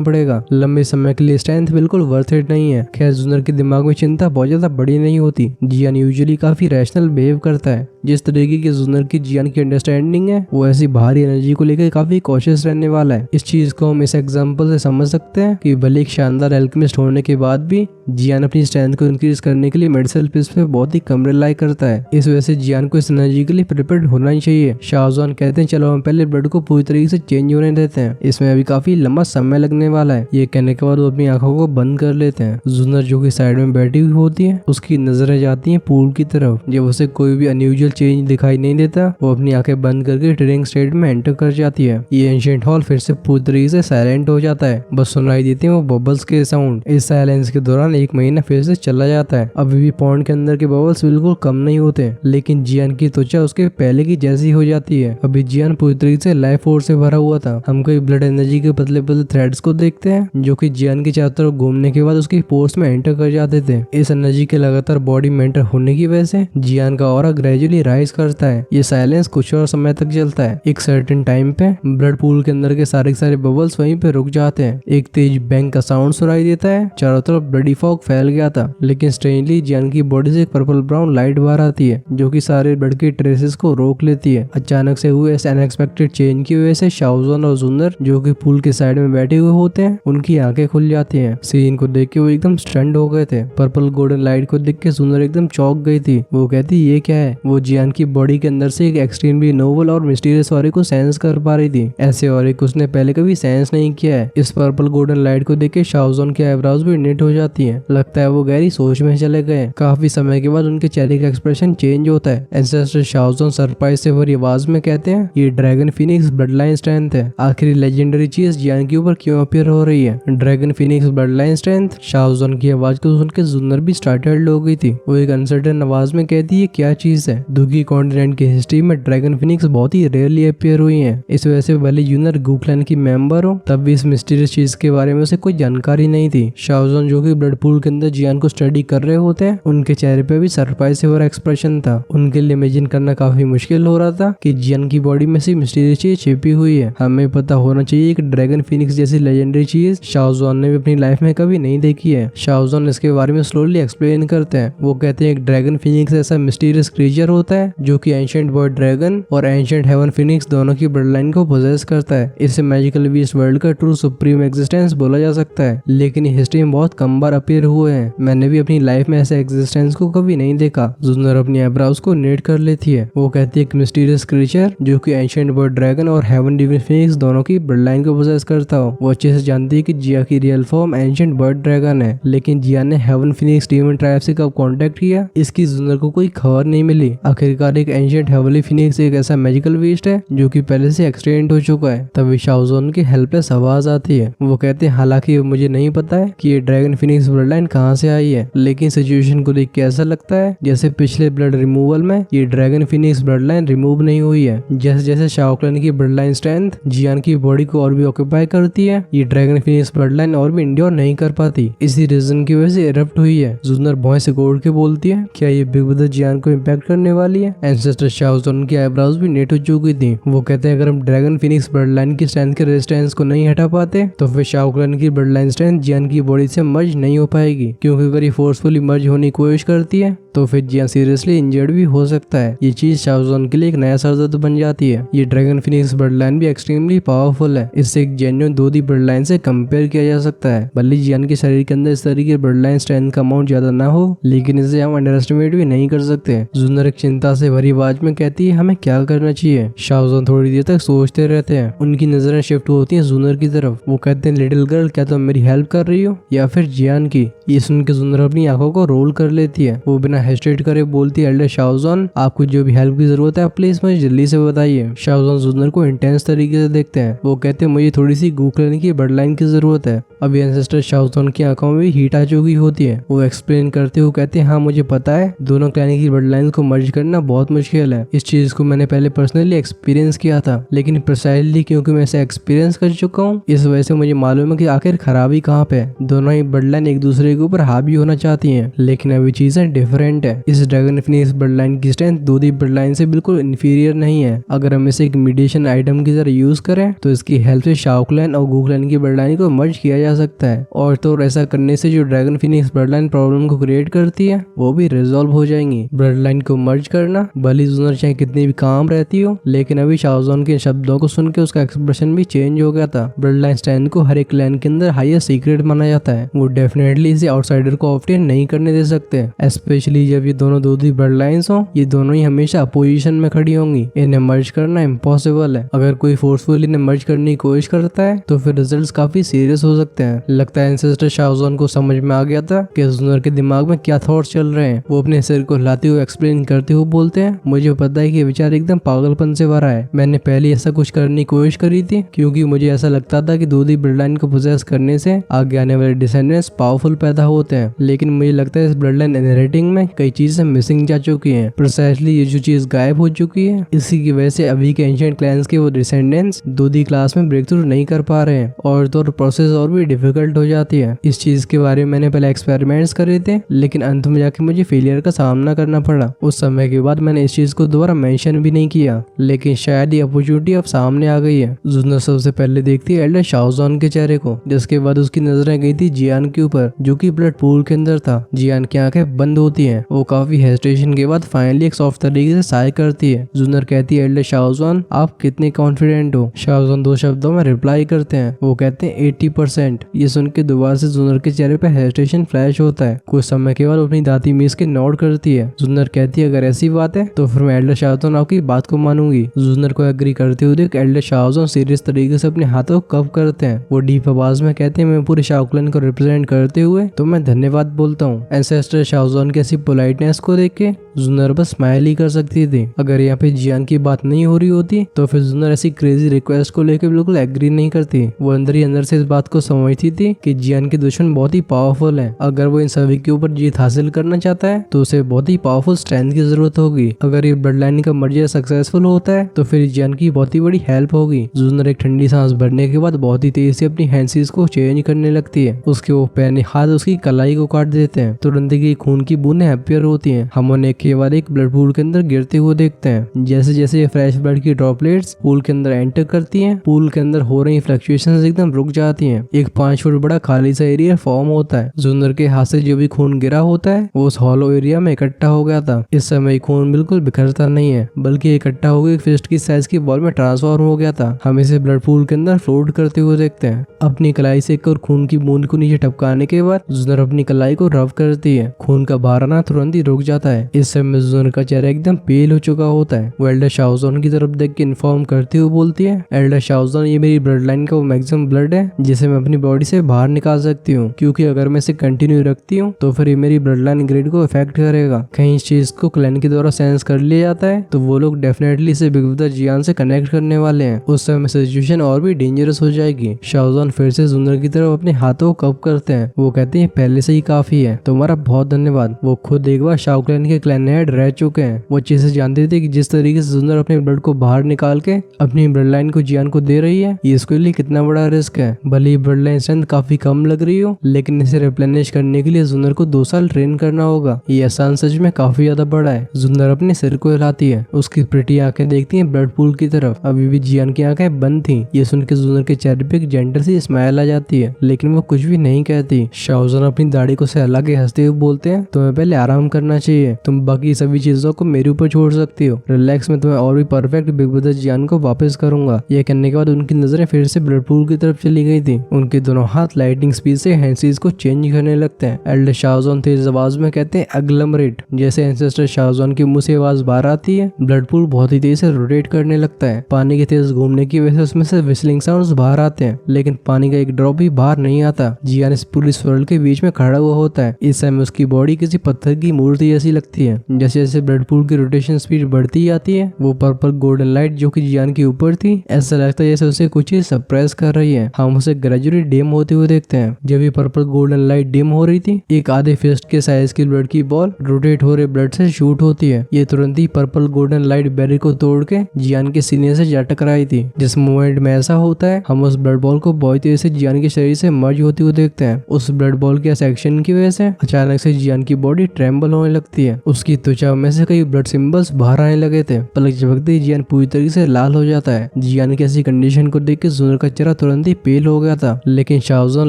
पड़ेगा। लंबे समय के लिए स्ट्रेंथ बिल्कुल वर्थ इट नहीं है। खैर जुनर के दिमाग में चिंता बहुत ज्यादा बड़ी नहीं होती। जियान यूजुअली काफी रैशनल बिहेव करता है। जिस तरीके की जुनर की जियान की अंडरस्टैंडिंग है वो ऐसी भारी एनर्जी को लेकर काफी कॉशियस रहने वाला है। इस चीज को हम इस एग्जांपल से समझ सकते हैं कि भले एक शानदार एल्केमिस्ट होने के बाद भी जियान अपनी स्ट्रेंथ को इंक्रीज करने के लिए मेडिसिनल पिल्स पे बहुत ही कम रिलाई करता है। इस वजह से जियान को इस एनर्जी के लिए प्रिपेयर्ड होना ही चाहिए। शाहजहान कहते हैं चलो हम पहले ब्लड को पूरी तरीके से चेंज होने देते हैं, इसमें अभी काफी लंबा समय लगने वाला है। ये कहने के बाद वो अपनी आंखों को बंद कर लेते हैं। जुनर जो कि साइड में बैठी हुई होती है उसकी नजरें जाती हैं पूल की तरफ। जब उसे कोई भी अनयूजुअल चेंज दिखाई नहीं देता वो अपनी आंखें बंद करके ट्रेनिंग स्टेट में एंटर कर जाती है। ये एंशिएंट हॉल फिर से पूरी तरीके से साइलेंट हो जाता है। बस सुनाई देते हैं वो बबल्स के साउंड। इस साइलेंस के दौरान एक महीना फिर से चला जाता है। अभी भी पॉन्ड के अंदर के बबल्स बिल्कुल कम नहीं होते, लेकिन जियान की त्वचा उसके पहले की जैसी हो जाती है। अभी जियान पूरी तरीके से लाइफ फोर्स से भरा हुआ था। हम कोई ब्लड एनर्जी के पतले पतले थ्रेड्स को देखते हैं जो कि जियान की चारों तरफ घूमने के बाद उसकी पोर्स में एंटर कर जाते थे। इस एनर्जी के लगातार बॉडी में एंटर होने की वजह से जियान का ऑरा ग्रेजुअली राइज करता है। ये साइलेंस कुछ और समय तक चलता है। एक सर्टेन टाइम पे ब्लड पूल के अंदर के सारे बबल्स वहीं पे रुक जाते हैं। एक तेज बैंग का साउंड सुनाई देता है। चारों तरफ ब्लडी फॉग फैल गया था, लेकिन स्ट्रेंजली जियान की बॉडी से एक पर्पल ब्राउन लाइट बाहर आती है जो कि सारे ब्लड के ट्रेसेस को रोक लेती है। अचानक से हुए इस अनएक्सपेक्टेड चेंज की वजह से शाओजन और जुनर जो कि पूल के साइड में बैठे हुए होते हैं उनकी आंखें खुल जाती हैं। सीन को देख के वो एकदम स्टन्ड हो गए थे। पर्पल गोल्डन लाइट को देख के जुनर एकदम चौंक गई थी। वो कहती ये क्या है। वो जियान की बॉडी के अंदर से एक एक्सट्रीमली नोबल और मिस्टीरियस ऑरे को सेंस कर पा रही थी। ऐसे ऑरे को उसने पहले कभी सेंस नहीं किया है। इस पर्पल गोल्डन लाइट को देख के शाओजन के आईब्रोज भी निट हो जाती हैं। लगता है वो गहरी सोच में चले गए। काफी समय के बाद उनके चेहरे का एक्सप्रेशन चेंज होता है। एंसेस्टर शाओजन सरप्राइज से भरी आवाज में कहते हैं ये dragon phoenix blood line strength है। आखिरी लेजेंडरी चीज जियान के ऊपर क्यों अपीयर हो रही है। Dragon phoenix blood line strength. शाओजन की आवाज को सुनकर जुनर भी स्टार्टल्ड हो गई थी। वो एक अनसर्टेन आवाज में कहती है क्या चीज है। दुखी कॉन्टिनेंट की हिस्ट्री में ड्रैगन फिनिक्स बहुत ही रेयरली अपीयर हुई है। इस वजह से भले जुनर गुक्लैन की मेंबर हो तब भी इस मिस्टीरियस चीज के बारे में उसे कोई जानकारी नहीं थी। शाओजन जो कि ब्लड पूल के अंदर जियान को स्टडी कर रहे होते हैं उनके चेहरे पे भी सरप्राइज से भरा एक्सप्रेशन था। उनके लिए इमेजिन करना काफी मुश्किल हो रहा था कि जियान की बॉडी में से मिस्टीरियस चीज छिपी हुई है। हमें पता होना चाहिए कि ड्रैगन फिनिक्स जैसी लेजेंडरी चीज शाओजन ने भी अपनी लाइफ में कभी नहीं देखी है। शाओजन इसके बारे में स्लोली एक्सप्लेन करते हैं। वो कहते हैं एक ड्रैगन फिनिक्स ऐसा मिस्टीरियस क्रीचर होता है जो कि एंशिएंट बॉय ड्रैगन और एंशिएंट हेवन फिनिक्स दोनों की ब्लड लाइन को पोजेस करता है। इसे मैजिकल बीस्ट वर्ल्ड का ट्रू सुप्रीम एग्जिस्टेंस बोला जा सकता है, लेकिन हिस्ट्री में बहुत कम बार अपीयर हुए हैं। मैंने भी अपनी लाइफ में ऐसे एग्जिस्टेंस को कभी नहीं देखा। जुनर अपनी आईब्रोज को नेट कर लेती है। वो कहती है एक मिस्टीरियस क्रीचर जो कि एंशिएंट बॉय ड्रैगन और हेवन डिवाइन फिनिक्स दोनों की ब्लड लाइन को पोजेस करता हो। वो अच्छे से जानती है कि जिया की real form ancient boy dragon है, लेकिन जिया ने हेवन फिनिक्स डीमन ट्राइब से कब कांटेक्ट किया इसकी जुनर को कोई खबर नहीं मिली। आखिरकार एक एंशिएंट हेवनली फिनिक्स एक ऐसा मैजिकल बीस्ट है जो कि पहले से एक्सटेंड हो चुका है। तभी शाओजन की हेल्पलेस आवाज आती है। वो कहते हैं हालांकि मुझे नहीं पता है कि ये ड्रैगन फिनिक्स ब्लड लाइन कहाँ से आई है, लेकिन सिचुएशन को देख के ऐसा लगता है जैसे पिछले ब्लड रिमूवल में ये dragon phoenix blood line remove नहीं हुई है। जैसे जैसे शाओक्लन की ब्लड लाइन स्ट्रेंथ जियान की बॉडी को और भी ऑक्यूपाई करती है ये ड्रैगन फिनिक्स ब्लड लाइन और भी इंड्योर नहीं कर पाती। इसी रीजन की वजह से इरप्ट हुई है। जुनर भौं से गोड़ के बोलती है क्या ये बिग ब्रदर जियान को इम्पैक्ट करने वाली है। एंसेस्टर शाओजन की आईब्रोज भी नेट हो चुकी थी। वो कहते हैं अगर हम ड्रैगन फिनिक्स ब्लड लाइन की स्ट्रेंथ के रेजिस्टेंस को नहीं हटा पाते तो फिर शाओक्लन की ब्लड लाइन स्ट्रेंथ जियान की बॉडी से मर्ज नहीं हो पाएगी, क्योंकि अगर ये फोर्सफुली मर्ज होने की कोशिश करती है तो फिर जियान सीरियसली इंजर्ड भी हो सकता है। ये चीज शाओजन के लिए एक नया सरदर्द बन जाती है। ये ड्रैगन फिनिक्स ब्लड लाइन भी एक्सट्रीमली पावरफुल है। इससे एक जेन्युइन दूधी ब्लड लाइन से कंपेयर किया जा सकता है। भले जियान के शरीर के अंदर इस तरीके की ब्लड लाइन स्ट्रेंथ का अमाउंट ज्यादा ना हो, लेकिन इसे हम अंडर एस्टिमेट भी नहीं कर सकते। जुनर एक चिंता से भरी आवाज में कहती है हमें क्या करना चाहिए। शाओजन थोड़ी देर तक सोचते रहते हैं। उनकी नजरें शिफ्ट होती हैं जुनर की तरफ। वो कहते हैं लिटिल गर्ल क्या तुम मेरी हेल्प कर रही हो या फिर जियान की। ये सुन के जुनर अपनी आंखों को रोल कर लेती है। वो बिना हेस्टेट करे बोलती है एल्डर शाओजन आपको जो भी हेल्प की जरूरत है प्लीज मुझे जल्दी से बताइए। शाओजन जुनर को इंटेंस तरीके से देखते हैं। वो कहते हैं मुझे थोड़ी सी गूगल की ब्लड लाइन की जरूरत है। अभी एंसेस्टर शाओजोन की आंखों में भी हीट आ चुकी होती है। वो एक्सप्लेन करते हुए कहते हैं, हाँ मुझे पता है दोनों क्लैन की ब्लड लाइन को मर्ज करना बहुत मुश्किल है। इस चीज को मैंने पहले पर्सनली एक्सपीरियंस किया था, लेकिन प्रिसाइसली क्योंकि मैं इसे एक्सपीरियंस कर चुका हूँ इस वजह से मुझे मालूम है कि आखिर खराबी कहाँ पे है। दोनों ही ब्लड लाइन एक दूसरे के ऊपर हावी होना चाहती है, लेकिन अभी चीजें डिफरेंट है। इस ड्रैगन फिनिक्स ब्लड लाइन की स्ट्रेंथ दूसरी ब्लड लाइन से बिल्कुल इंफीरियर नहीं है। अगर हम इसे एक मेडिसिन आइटम की तरह यूज करें तो इसकी हेल्प से शाओ क्लैन और गू क्लैन की ब्लड लाइन को मर्ज किया जा सकता है, और तो ऐसा करने से जो dragon phoenix blood line problem को क्रिएट करती है वो भी रिजॉल्व हो जाएंगी। ब्लड लाइन को मर्ज करना भली जूनर चाहे कितनी भी काम रहती हो, लेकिन अभी शाओजोन के शब्दों को सुन के उसका एक्सप्रेशन भी चेंज हो गया था। ब्लड लाइन स्ट्रेंथ को हर एक क्लैन के अंदर हाईएस्ट सीक्रेट माना जाता है। वो डेफिनेटली इसे आउटसाइडर को ऑब्टेन नहीं करने दे सकते, स्पेशली जब ये दोनों दूसरी ब्लड लाइन्स हो। ये दोनों ही हमेशा अपोजिशन में खड़ी होंगी। इन्हें मर्ज करना इम्पॉसिबल है। अगर कोई फोर्सफुली इन्हें मर्ज करने की कोशिश करता है तो फिर रिजल्ट्स काफी सीरियस हो सकते हैं। लगता है एंसेस्टर शाओजोन को समझ में आ गया था कि जूनर के दिमाग में क्या थॉट्स चल रहे हैं। वो अपने सिर को हिलाते हुए एक्सप्लेन करते हुए बोलते हैं, मुझे पता है कि ये विचार एकदम पागलपन से भरा है। मैंने पहले ऐसा कुछ करने की कोशिश करी थी क्योंकि मुझे ऐसा लगता था कि दूसरी ब्लड लाइन को पोजेस करने से आगे आने वाले डिसेंडेंट्स पावरफुल पैदा होते हैं, लेकिन मुझे लगता है इस ब्लड लाइन इनहेरिटिंग में कई चीजें मिसिंग जा चुकी हैं। प्रिसाइसली ये जो चीज गायब हो चुकी है इसी की वजह से अभी के एंशिएंट क्लैंस के वो डिसेंडेंट्स दूसरी क्लास में ब्रेक थ्रू नहीं कर पा रहे हैं, और तो प्रोसेस और भी डिफिकल्ट हो जाती है। इस चीज के बारे में मैंने पहले एक्सपेरिमेंट्स करे थे, लेकिन अंत में जाके मुझे फेलियर का सामना करना पड़ा। उस समय के बाद मैंने इस चीज को दोबारा मेंशन भी नहीं किया, लेकिन शायद ये अपॉर्चुनिटी अब सामने आ गई है। जूनर सबसे पहले देखती है एल्डर शाओजोन के चेहरे को, जिसके बाद उसकी नजरें गई थी जियान के ऊपर जो कि ब्लड पूल के अंदर था। जियान की आंखें बंद होती हैं। वो काफी हेजिटेशन के बाद फाइनली एक सॉफ्ट तरीके से साय करती है। जूनर कहती है, एल्डर शाओजोन आप कितने कॉन्फिडेंट हो? शाओजोन दो शब्दों में रिप्लाई करते हैं। वो कहते हैं 80%। ये सुन के दोबारा से जूनर के चेहरे पे हेजिटेशन फ्लैश होता है। कुछ समय के बाद अपनी दाती मीस के नोट करती है। जूनर कहती है, अगर ऐसी बात है तो फिर मैं एल्डर शाओजोन आपकी बात को मानूंगी। जूनर को एग्री करते हुए देख एल्डर शाओजोन सीरियस तरीके से अपने हाथों को कव करते हैं। वो डीप आवाज में कहते हैं, मैं पूरे शाओ क्लैन को रिप्रेजेंट करते हुए तो मैं धन्यवाद बोलता हूँ। एंसेस्टर शाओजोन की ऐसी पोलाइटनेस को देख के जूनर बस स्माइल ही कर सकती थी। अगर यहाँ पे जियान की बात नहीं हो रही होती तो फिर जूनर ऐसी क्रेजी रिक्वेस्ट को लेकर बिल्कुल एग्री नहीं करती। वो अंदर ही अंदर से इस बात को समझती थी कि जियान के दुश्मन बहुत ही पावरफुल है। अगर वो इन सभी के ऊपर जीत हासिल करना चाहता है तो उसे बहुत ही पावरफुल स्ट्रेंथ की जरूरत होगी। अगर ये ब्लड लाइन का मर्जर सक्सेसफुल होता है तो फिर जियान की बहुत ही बड़ी हेल्प होगी। जूनर एक ठंडी सांस भरने के बाद बहुत ही तेज से अपनी हैंडसीज को चेंज करने लगती है। उसके वो पहने हाथ उसकी कलाई को काट देते हैं। तुरंत ही खून की बूंदें अपीयर होती हैं। हम उन्हें के बाद एक ब्लड पूल के अंदर गिरते हुए देखते हैं। जैसे जैसे ये फ्रेश ब्लड की ड्रॉपलेट्स पूल के अंदर एंटर करती हैं, पूल के अंदर हो रही फ्लक्चुएशंस एकदम रुक जाती हैं। एक 5 फुट बड़ा खाली सा एरिया फॉर्म होता है। जूनर के हाथ से जो भी खून गिरा होता है वो उस हॉलो एरिया में इकट्ठा हो गया था। इस समय खून बिल्कुल बिखरता नहीं है, बल्कि इकट्ठा होकर एक फिस्ट की साइज की बॉल में ट्रांसफॉर्म हो गया था। हम इसे ब्लड पूल के अंदर फ्लोट करते हुए देखते हैं। अपनी कलाई से एक और खून की बूंद को नीचे टपकाने के बाद जूनर अपनी कलाई को रब करती है। खून का बहाव आना तुरंत ही रुक जाता है। इस समय जूनर का चेहरा एकदम पेल हो चुका होता है। वो एल्डर शाओजोन की तरफ देख के इन्फॉर्म करते हुए बोलती है, एल्डर शाओजोन ये मेरी ब्लड लाइन का वो मैक्सिमम ब्लड है जिसे मैं अपनी बॉडी से बाहर निकाल सकती हूँ, क्योंकि अगर मैं इसे कंटिन्यू रखती हूँ तो फिर ये मेरी ब्लड लाइन ग्रेड को इफेक्ट करेगा। कहीं इस चीज को क्लैन के द्वारा सेंस कर लिया जाता है तो वो लोग डेफिनेटली इसे बिग ब्रदर जियान से कनेक्ट करने वाले हैं। उस समय सिचुएशन और भी डेंजरस हो जाएगी। शाओजोन फिर से जूनर की तरफ अपने हाथों को कप करते हैं। वो कहते हैं, पहले से ही काफी है, तुम्हारा बहुत धन्यवाद। वो खुद एक बार शाओ क्लैन के क्लैन हेड रह चुके हैं। वो अच्छे से जानते थे कि जिस तरीके से जूनर अपने ब्लड को बाहर निकाल के अपनी ब्लड लाइन को जियान को दे रही है, ये इसके लिए कितना बड़ा रिस्क है। भले ही ब्लड लाइन स्ट्रेंथ काफी कम लग रही हो, लेकिन इसे रिप्लेनिश करने के लिए जूनर को 2 साल ट्रेन करना होगा। ये आसान सच में काफी ज्यादा बड़ा है। जूनर अपने सिर को हिलाती है। उसकी प्रिटी आंखें देखती हैं ब्लड पूल की तरफ। अभी भी जियान की आंखें बंद थी। ये सुन के जूनर के चेहरे पे एक जेंटल सी स्माइल आ जाती है, लेकिन वो कुछ भी नहीं कहती। शाओजोन अपनी दाढ़ी को सहला के हंसते हुए बोलते हैं, तुम्हें पहले आराम करना चाहिए। तुम बाकी सभी चीजों को मेरे ऊपर छोड़ सकती हो। रिलैक्स, में तुम्हें और भी परफेक्ट बिग ब्रदर जियान को वापस करूंगा। ये कहने के बाद उनकी नजरें फिर से ब्लड पूल की तरफ चली गई थी। उनके दोनों हाथ लाइटिंग स्पीड से हैंडसीज को चेंज करने लगते हैं। एल्डर शाओजोन तेज आवाज में कहते हैं, एग्लमरेट। जैसे एंसेस्टर शाओजोन के मुंह से आवाज बाहर आती है, ब्लड पूल बहुत ही तेज से रोटेट करने लगता है। पानी के तेज घूमने की वजह से उसमें से विस्लिंग साउंड्स बाहर आते हैं, लेकिन पानी का एक ड्रॉप भी बाहर नहीं आता। जियान इस पूरी स्वर्ल के बीच में खड़ा हुआ होता है। इस समय उसकी बॉडी किसी पत्थर की मूर्ति जैसी लगती है। जैसे जैसे ब्लड पूल की रोटेशन स्पीड बढ़ती जाती है वो पर्पल गोल्डन लाइट जो कि जियान के ऊपर थी ऐसा लगता है जैसे उसे कुछ चीज सरप्राइज कर रही है। हम उसे ग्रेजुअली डिम होते हुए देखते हैं। जब ये पर्पल गोल्डन लाइट डिम हो रही थी एक आधे फिस्ट के साइज की ब्लड की बॉल रोटेट हो रहे ब्लड से शूट होती है। ये तुरंत ही पर्पल गोल्डन लाइट बैरियर को तोड़ के जियान के सीने से जा टकराई थी। जिस मोमेंट में ऐसा होता है हम उस ब्लड बॉल को बहुत तेजी से जियान के शरीर से मर्ज होते हुए देखते हैं। उस ब्लड बॉल के सेक्शन की वजह से अचानक से जियान की बॉडी ट्रेम्बल होने लगती है। उसकी त्वचा में से कई ब्लड सिंबल्स बाहर आने लगे थे। पलक झपकते ही जियान पूरी तरीके से लाल हो जाता है। जियान की ऐसी कंडीशन को देख के जुनर का चेहरा तुरंत ही पेल हो गया था, लेकिन शाओजॉन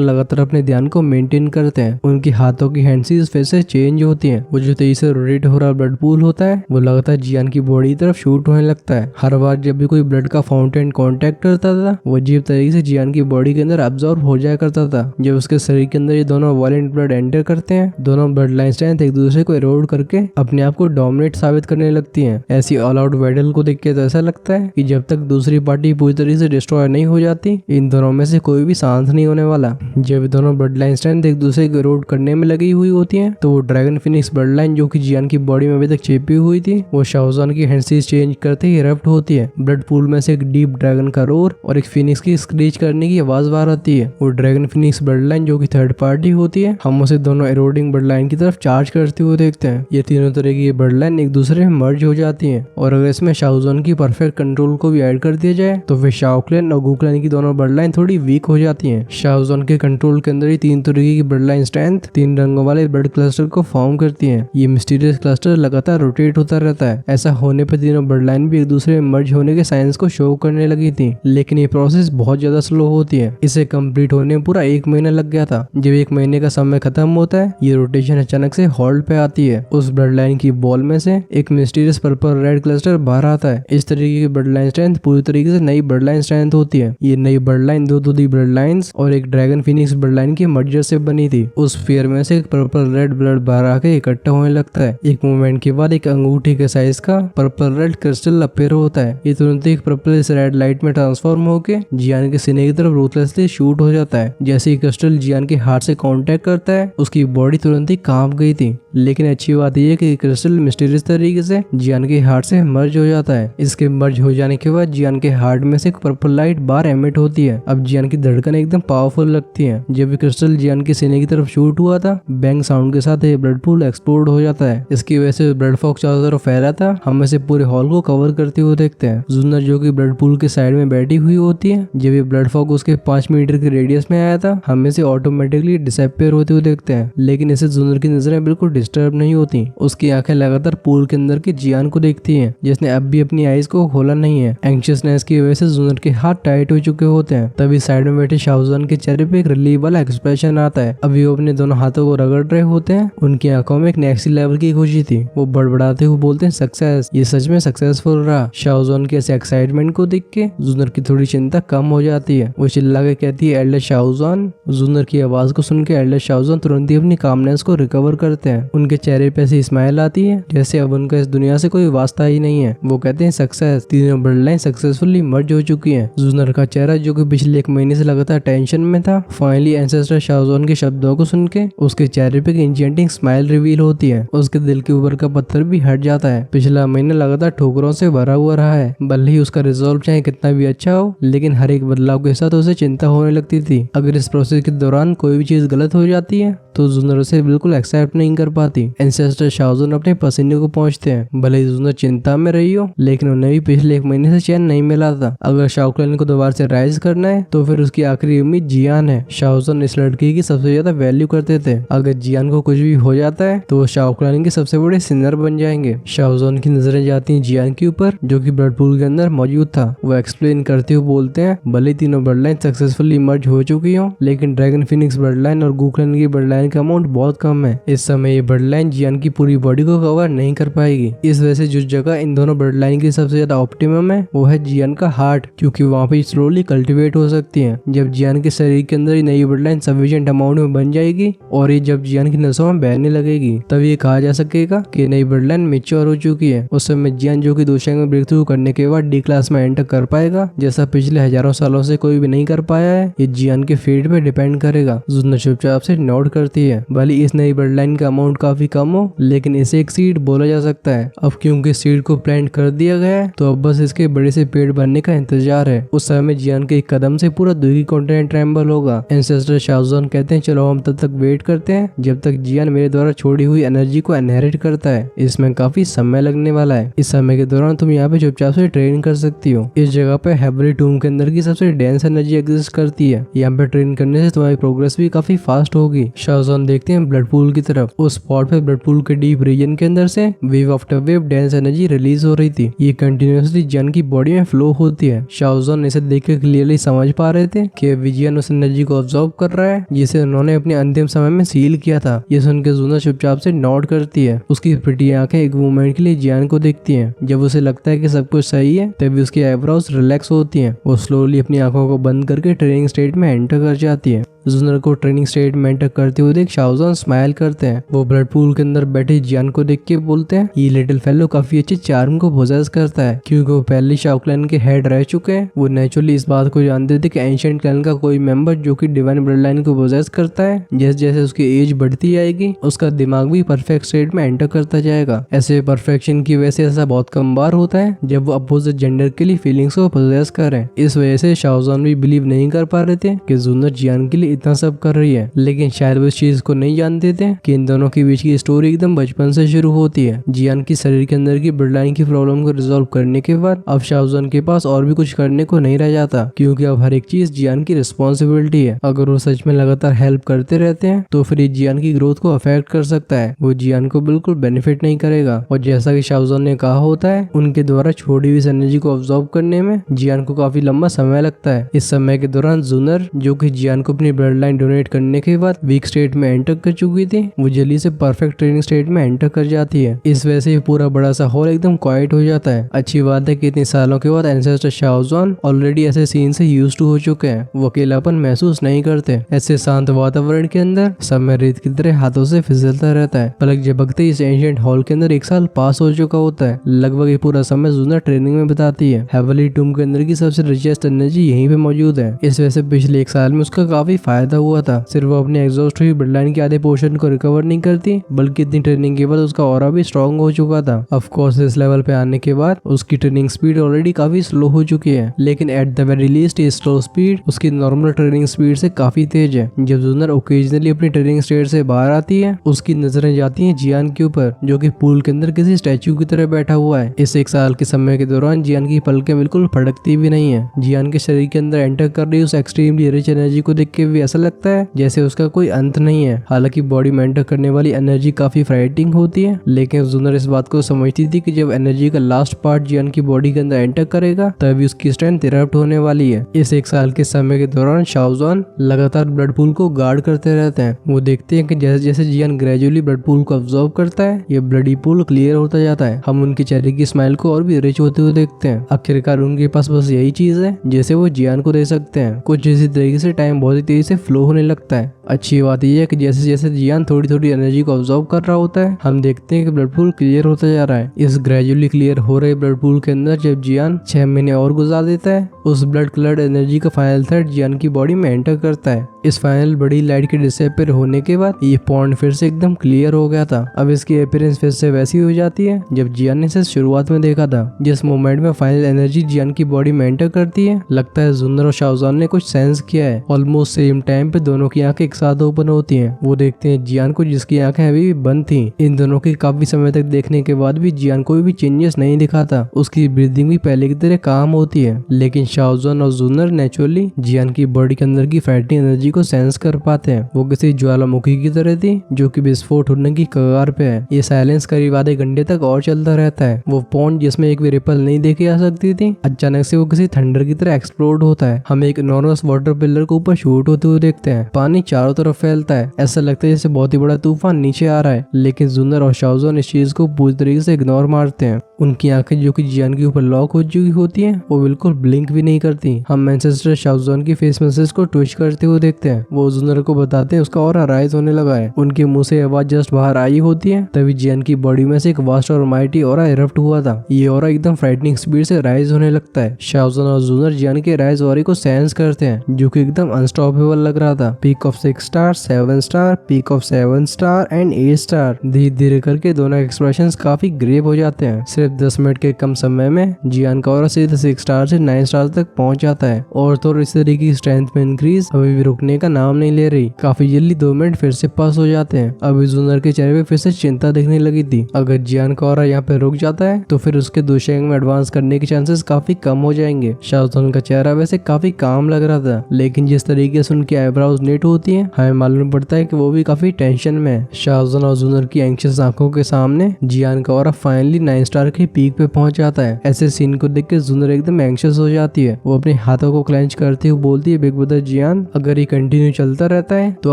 लगातार अपने ध्यान को मेंटेन करते हैं। उनके हाथों की हैंडसीज फिर से चेंज होती है। वो जो तेजी से रोटेट हो रहा ब्लड पूल होता है वो लगातार जियान की बॉडी की तरफ शूट होने लगता है। हर बार जब भी कोई ब्लड का फाउंटेन कांटेक्ट करता था वो अजीब तरीके से जियान की बॉडी के अंदर अब्सॉर्ब हो जाया करता था। जब उसके शरीर के अंदर ये दोनों वायलेंट ब्लड एंटर करते हैं दोनों ब्लड लाइन स्ट्रेंथ एक दूसरे को इरोड करके अपने आप को डोमिनेट साबित करने लगती हैं। ऐसी ऑल आउट बैटल को देख के तो ऐसा लगता है कि जब तक दूसरी पार्टी पूरी तरीके से डिस्ट्रॉय नहीं हो जाती इन दोनों में से कोई भी शांत नहीं होने वाला। जब दोनों ब्लड लाइन स्ट्रेंथ एक दूसरे को इरोड करने में लगी हुई होती है तो वो ड्रैगन फिनिक्स ब्लड लाइन जो कि जियान की बॉडी में अभी तक छिपी हुई थी वो शाओजॉन की हैंडसीज चेंज करते ही इरप्ट होती है। ब्लड पूल में से एक डीप ड्रैगन का रोर और एक फिनिक्स की स्क्रीच करने की आवाज बाहर आती है। वो ड्रैगन फिनिक्स ब्लड लाइन जो कि थर्ड पार्टी होती है हम उसे दोनों इरोडिंग ब्लड लाइन की तरफ चार्ज करते हुए देखते हैं। ये तीनों तरह की ब्लड लाइन एक दूसरे में मर्ज हो जाती है और अगर इसमें शाओजॉन की परफेक्ट कंट्रोल को भी ऐड कर दिया जाए तो फिर शाओ क्लैन और गू क्लैन की दोनों ब्लड लाइन थोड़ी वीक हो जाती है। शाओजॉन के कंट्रोल के अंदर ही तीन तरीके की ब्लड लाइन स्ट्रेंथ तीन रंगों वाले ब्लड क्लस्टर को फॉर्म करती है। ये मिस्टीरियस क्लस्टर लगातार रोटेट होता रहता है। ऐसा होने पर तीनों ब्लड लाइन भी एक दूसरे में मर्ज होने के साइंस को शो करने लगी थी, लेकिन ये प्रोसेस बहुत ज्यादा स्लो होती है। इसे कंप्लीट होने में पूरा 1 महीना लग गया था। जब 1 महीने का समय खत्म होता है ये रोटेशन अचानक से हॉल्ट पे आती है। उस ब्लड लाइन की बॉल में से एक मिस्टीरियस पर्पल रेड क्लस्टर बाहर आता है। इस तरीके की ब्लड लाइन स्ट्रेंथ पूरी तरीके से नई ब्लड लाइन स्ट्रेंथ होती है। ये नई ब्लड लाइन दो दूधी ब्लड लाइंस और एक ड्रैगन फिनिक्स ब्लड लाइन के मर्जर से बनी थी। उस फेयर में से एक पर्पल रेड ब्लड बाहर आके इकट्ठा होने लगता है। एक मोमेंट के बाद एक अंगूठी के साइज का पर्पल रेड क्रिस्टल अपीयर होता है। ये तुरंत एक पर्पल रेड लाइट में ट्रांसफॉर्म होके जियान के सीने की तरफ रूथलेसली शूट हो जाता है। जैसे ही क्रिस्टल जियान के हार्ट से कांटेक्ट करता है उसकी बॉडी तुरंत ही कांप गई थी, लेकिन अच्छी बात यह है कि क्रिस्टल मिस्टीरियस तरीके से जियान के हार्ट से मर्ज हो जाता है। इसके मर्ज हो जाने के बाद जियान के हार्ट में से एक पर्पल लाइट बाहर एमिट होती है। अब जियान की धड़कन एकदम पावरफुल लगती है। जब भी क्रिस्टल जियान के सीने की तरफ शूट हुआ था बैंग साउंड के साथ ये ब्लड पूल एक्सप्लोड हो जाता है। इसकी वजह से ब्लड फॉग चारों तरफ फैला था। हम इसे पूरे हॉल को कवर करते हुए देखते हैं। जुन्नर जो कि ब्लड पूल के साइड में बैठी हुई होती है, जब ये ब्लड फॉग उसके 5 मीटर के रेडियस में आया था हम इसे ऑटोमेटिकली डिसअपीयर होते हुए देखते हैं, लेकिन इसे जुन्नर की नजरें बिल्कुल डिस्टर्ब नहीं होती। उसकी आंखें लगातार पूल के अंदर की जियान को देखती हैं, जिसने अब भी अपनी आईज को खोला नहीं है। एंग्शियसनेस की वजह से जुन्नर के हाथ टाइट हो चुके होते हैं। तभी साइड में बैठे शाओजॉन के चेहरे पे एक रिलीफ वाला एक्सप्रेशन आता है। अभी वो अपने दोनों हाथों को रगड़ रहे होते हैं। उनकी आंखों में एक नेक्स्ट लेवल की खुशी थी। वो बड़बड़ाते हुए बोलते हैं सक्सेस, ये सच में सक्सेसफुल रहा। शाओजॉन के ऐसे एक्साइटमेंट को देख के जुन्नर की थोड़ी चिंता कम हो जाती है। वो चिल्ला के कहती है एल्डर शाओजॉन। जुन्नर की आवाज को सुन के एल्डर शाओजॉन तुरंत ही अपनी कामनेस को रिकवर करते हैं। उनके चेहरे पे ऐसी स्माइल आती है जैसे अब उनका इस दुनिया से कोई वास्ता ही नहीं है। वो कहते हैं सक्सेस, तीनों ब्लड लाइन सक्सेसफुली मर्ज हो चुकी है। जुन्नर का चेहरा जो कि पिछले 1 महीने से लगातार टेंशन में था फाइनली एंसेस्टर शाओजॉन के शब्दों को सुन के उसके चेहरे पे इंजेंटिंग स्माइल रिवील होती है। उसके दिल के ऊपर का पत्थर भी हट जाता है। पिछला महीना लगातार ठोकरों से भरा हुआ रहा है। भले ही उसका रिजॉल्व चाहे कितना भी अच्छा हो, लेकिन हर एक बदलाव के साथ उसे चिंता होने लगती थी। अगर इस प्रोसेस के दौरान कोई भी चीज गलत हो जाती है तो जुन्नर उसे बिल्कुल एक्सेप्ट नहीं कर पाती। एंसेस्टर शाओजॉन अपने पसीने को पहुंचते हैं। भले ही जुन्नर चिंता में रही हो, लेकिन उन्हें भी पिछले 1 महीने से चैन नहीं मिला था। अगर शाओ क्लैन को दोबारा से राइज करना है तो फिर उसकी आखिरी उम्मीद जियान है। शाओजॉन इस लड़की की सबसे ज्यादा वैल्यू करते थे। अगर जियान को कुछ भी हो जाता है तो वो शाओ क्लैन के सबसे बड़े सिनर बन जाएंगे। शाओजॉन की नजरें जाती हैं जियान के ऊपर जो कि ब्लड पूल के अंदर मौजूद था। वो एक्सप्लेन करते हुए बोलते हैं भले तीनों ब्लड लाइन सक्सेसफुली मर्ज हो चुकी हो, लेकिन ड्रैगन फिनिक्स ब्लड लाइन और गू क्लैन की ब्लड लाइन का अमाउंट बहुत कम है। इस समय ये ब्लड लाइन जियान की पूरी बॉडी को कवर नहीं कर पाएगी। इस वजह से जिस जगह इन दोनों ब्लड लाइन की सबसे ज्यादा ऑप्टिमम है वो है जियान का हार्ट, क्योंकि वहाँ पे स्लोली कल्टिवेट हो सकती है। जब जियान के शरीर के अंदर नई ब्लड लाइन सफिशिएंट अमाउंट में बन जाएगी और ये जब जियान की नसों में बहने लगेगी तब ये कहा जा सकेगा कि नई ब्लड लाइन मेच्योर हो चुकी है। उस समय जियान जो कि दोशांग में ब्रेक थ्रू करने के बाद डी क्लास में एंटर कर पाएगा, जैसा पिछले हजारों सालों से कोई भी नहीं कर पाया है। ये जियान के फेट पे डिपेंड करेगा। जुन्नर चुपचाप से नोट करती है। भले इस नई ब्लड लाइन का अमाउंट काफी कम हो, लेकिन लेकिन इसे एक सीड बोला जा सकता है। अब क्योंकि सीड को प्लांट कर दिया गया है तो अब बस इसके बड़े से पेड़ बनने का इंतजार है। उस समय जियान के एक कदम से पूरा दुई कॉन्टिनेंट ट्रैम्बल होगा। एंसेस्टर शाओजॉन कहते हैं चलो हम तब तक वेट करते हैं जब तक जियान मेरे द्वारा छोड़ी हुई एनर्जी को इनहेरिट करता है। इसमें काफी समय लगने वाला है। इस समय के दौरान तुम यहाँ पे चुपचाप से ट्रेन कर सकती हो। इस जगह पे हेवली टूम के अंदर की सबसे डेंस एनर्जी एग्जिस्ट करती है। यहाँ पे ट्रेन करने से तुम्हारी प्रोग्रेस भी काफी फास्ट होगी। शाओजॉन देखते हैं ब्लड पूल की तरफ। उस स्पॉट पे ब्लड पूल के डीप रीजन के अंदर से wave after wave dense energy release हो रही थी। ये कंटिन्यूसली जियान की बॉडी में फ्लो होती है। शाओजॉन इसे देख के क्लियरली समझ पा रहे थे कि विजियन उस एनर्जी को ऑब्जर्व कर रहा है जिसे उन्होंने अपने अंतिम समय में सील किया था। ये सुन के जूनर चुपचाप से नॉट करती है। उसकी प्रिटी आंखें एक मोमेंट के लिए जियान को देखती हैं। जब उसे लगता है कि सब कुछ सही है तभी उसकी आईब्रोज रिलैक्स होती हैं। वो स्लोली अपनी आंखों को बंद करके ट्रेनिंग स्टेट में एंटर कर जाती है। जूनर को ट्रेनिंग स्टेट में एंटर करते हुए देख शाओजॉन स्माइल करते हैं। वो ब्लड पूल के अंदर बैठे जियान को देख के बोलते हैं ये लिटिल फेलो काफी अच्छे चार्म को पोजेस करता है क्योंकि वो पहले शाओ क्लैन के हेड रह चुके हैं। वो नेचुरली इस बात को जानते थे कि एंशिएंट क्लैन का कोई मेंबर जो कि डिवाइन ब्लड लाइन को पोजेस करता है जैसे जैसे उसकी एज बढ़ती जाएगी उसका दिमाग भी परफेक्ट स्टेट में एंटर करता जाएगा। ऐसे परफेक्शन की वजह से ऐसा बहुत कम बार होता है जब वो अपोजिट जेंडर के लिए फीलिंग्स को पोजेस करें। इस वजह से शाओजॉन भी बिलीव नहीं कर पा रहे थे कि जूनर जियान के लिए इतना सब कर रही है। लेकिन शायद वो इस चीज को नहीं जानते थे कि इन दोनों के बीच की स्टोरी एकदम बचपन से शुरू होती है। जियान की शरीर के अंदर की ब्लड लाइन की प्रॉब्लम को रिजॉल्व करने के बाद अब शाओजॉन के पास और भी कुछ करने को नहीं रह जाता क्योंकि अब हर एक चीज जियान की रिस्पॉन्सिबिलिटी है। अगर वो सच में लगातार हेल्प करते रहते हैं तो फिर जियान की ग्रोथ को अफेक्ट कर सकता है। वो जियान को बिल्कुल बेनिफिट नहीं करेगा। और जैसा कि शाओजॉन ने कहा होता है उनके द्वारा छोड़ी हुई एनर्जी को ऑब्जॉर्व करने में जियान को काफी लंबा समय लगता है। इस समय के दौरान जूनर जो कि जियान को अपनी ब्लड लाइन डोनेट करने के बाद वीक स्टेट में एंटर कर चुकी थी वो जल्दी से परफेक्ट ट्रेनिंग स्टेट में एंटर कर जाती है। इस वजह से पूरा बड़ा सा हॉल एकदम क्वाइट हो जाता है। अच्छी बात है कि इतने सालों के बाद एंसेस्टर शाओजॉन ऑलरेडी ऐसे सीन से यूज्ड टू हो चुके हैं। वो अकेलापन महसूस नहीं करते। ऐसे शांत वातावरण के अंदर समय रेत की तरह हाथों से फिसलता रहता है। पलक झपकते इस एंशिएंट हॉल के अंदर 1 साल पास हो चुका होता है। लगभग ये पूरा समय जूनर ट्रेनिंग में बिताती है। हेवली टूम के अंदर की सबसे रिचेस्ट एनर्जी यहीं पे मौजूद है। इस वजह से पिछले 1 साल में उसका काफी फायदा हुआ था। सिर्फ वो अपने एग्जॉस्ट हुई ब्लड लाइन के आधे पोर्शन को रिकवर नहीं करती बल्कि इतनी ट्रेनिंग के बाद उसका ऑरा भी स्ट्रॉन्ग हो चुका था। ऑफ कोर्स इस लेवल पे आने के बाद उसकी ट्रेनिंग स्पीड ऑलरेडी काफी स्लो हो चुकी है लेकिन एट द वेरी लीस्ट ये स्लो स्पीड उसकी नॉर्मल ट्रेनिंग स्पीड से काफी तेज है। जब जूनर ओकेजनली अपनी ट्रेनिंग स्टेट से बाहर आती है उसकी नजरें जाती हैं जियान के ऊपर जो कि पूल के अंदर किसी स्टैचू की तरह बैठा हुआ है। इस 1 साल के समय के दौरान जियान की पलकें बिल्कुल फड़कती भी नहीं है। जियान के शरीर के अंदर एंटर कर रही उस एक्सट्रीमली रिच एनर्जी को देख के भी ऐसा लगता है जैसे उसका कोई अंत नहीं है। हालांकि बॉडी में एंटर करने वाली एनर्जी काफी फ्राइटिंग होती है लेकिन जूनर इस बात को समझती थी कि जब एनर्जी का लास्ट पार्ट जियान की बॉडी के अंदर एंटर करेगा तभी उसकी स्ट्रेंथ इरप्ट होने वाली है। इस 1 साल के समय के दौरान शाओजॉन लगातार ब्लड पूल को गार्ड करते रहते हैं। वो देखते हैं कि जैसे जैसे जियान ग्रेजुअली ब्लड पूल को ऑब्जर्व करता है ये ब्लडी पूल क्लियर होता जाता है। हम उनके चेहरे की स्माइल को और भी रिच होते हुए देखते हैं। आखिरकार उनके पास बस यही चीज है जैसे वो जियान को दे सकते हैं। कुछ इसी तरीके से टाइम बहुत ही तेजी से फ्लो होने लगता है। अच्छी बात यह है कि जैसे जैसे जियान थोड़ी थोड़ी एनर्जी को ऑब्जर्व कर रहा होता है हम देखते हैं कि ब्लड पूल क्लियर होता जा रहा है। इस ग्रेजुअली क्लियर हो रहे ब्लड पूल के अंदर जब जियान 6 महीने और गुजार देता है उस ब्लड कलर्ड एनर्जी का फाइनल थ्रेड जियान की बॉडी में एंटर करता है। इस फाइनल बड़ी लाइट के डिसअपीयर होने के बाद ये पॉन्ड फिर से एकदम क्लियर हो गया था। अब इसकी अपीयरेंस फिर से वैसी हो जाती है जब जियान ने इसे शुरुआत में देखा था। जिस मोमेंट में फाइनल एनर्जी जियान की बॉडी में एंटर करती है लगता है जूनर और शाओजॉन ने कुछ सेंस किया है। ऑलमोस्ट सेम टाइम पे दोनों की आंखें एक साथ ओपन होती हैं। वो देखते हैं जियान को जिसकी आंखें अभी भी बंद थी। इन दोनों की काफी समय तक देखने के बाद भी जियान कोई भी चेंजेस नहीं दिखाता। उसकी ब्रीदिंग भी पहले की तरह काम होती है लेकिन शाओजॉन और जूनर नेचुरली जियान की बॉडी के अंदर की फाइटिंग एनर्जी को सेंस कर पाते हैं। वो किसी ज्वालामुखी की तरह थी जो कि विस्फोट होने की कगार पे है। ये साइलेंस करीब आधे घंटे तक और चलता रहता है। वो पॉन्ड जिसमें एक भी रिपल नहीं देखी जा सकती थी अचानक से वो किसी थंडर की तरह एक्सप्लोड होता है। हम एक इनॉर्मस वाटर पिलर के ऊपर शूट होते हुए देखते हैं। पानी चारों तरफ फैलता है। ऐसा लगता है जैसे बहुत ही बड़ा तूफान नीचे आ रहा है लेकिन जूनर और शाओजॉन इस चीज को पूरी तरीके से इग्नोर मारते हैं। उनकी आंखें जो कि जियान के ऊपर लॉक हो चुकी होती हैं वो बिल्कुल ब्लिंक भी नहीं करती। हम एंसेस्टर शाओजॉन की फेस मैसेज को ट्विस्ट करते हुए देखते हैं। वो जुनर को बताते हैं उसका ऑरा राइज होने लगा है। उनके मुंह से आवाज जस्ट बाहर आई होती है तभी जियान की बॉडी में से एक वास्ट और माइटी ऑरा इरप्ट हुआ था। ये ऑरा एकदम फ्राइटनिंग स्पीड से राइज होने लगता है। शाओजॉन और जुनर जियान के राइज ऑरे को सेंस करते हैं जो कि एकदम अनस्टॉपेबल लग रहा था। Peak of 6 star, 7 star, peak of 7 star and 8 star. धीरे धीरे करके दोनों एक्सप्रेशंस काफी ग्रेव हो जाते हैं। सिर्फ 10 मिनट के कम समय में जियान का ऑरा सीधे 6 स्टार से 9 स्टार तक पहुंच जाता है और तो इस तरीके की स्ट्रेंथ में इंक्रीज अभी भी रुकने का नाम नहीं ले रही। काफी जल्दी 2 मिनट फिर से पास हो जाते हैं। अभी जुनर के चेहरे पे फिर से चिंता दिखने लगी थी। अगर जियान का ऑरा यहाँ पे रुक जाता है तो फिर उसके दूसरे में एडवांस करने के चांसेस काफी कम हो जाएंगे। शाओजॉन का चेहरा वैसे काफी काम लग रहा था लेकिन जिस तरीके से उनकी आईब्राउज नेट होती है हमें मालूम पड़ता है कि वो भी काफी टेंशन में है। शाओजॉन और जुनर की एंग्शियस आंखों के सामने जियान का ऑरा फाइनली 9 स्टार के पीक पे पहुंच जाता है। ऐसे सीन को देख के जुनर एकदम एंग्शियस हो जाती है। वो अपने हाथों को क्लेंच करते हुए बोलती है, बिग ब्रदर जियान अगर ये कंटिन्यू चलता रहता है तो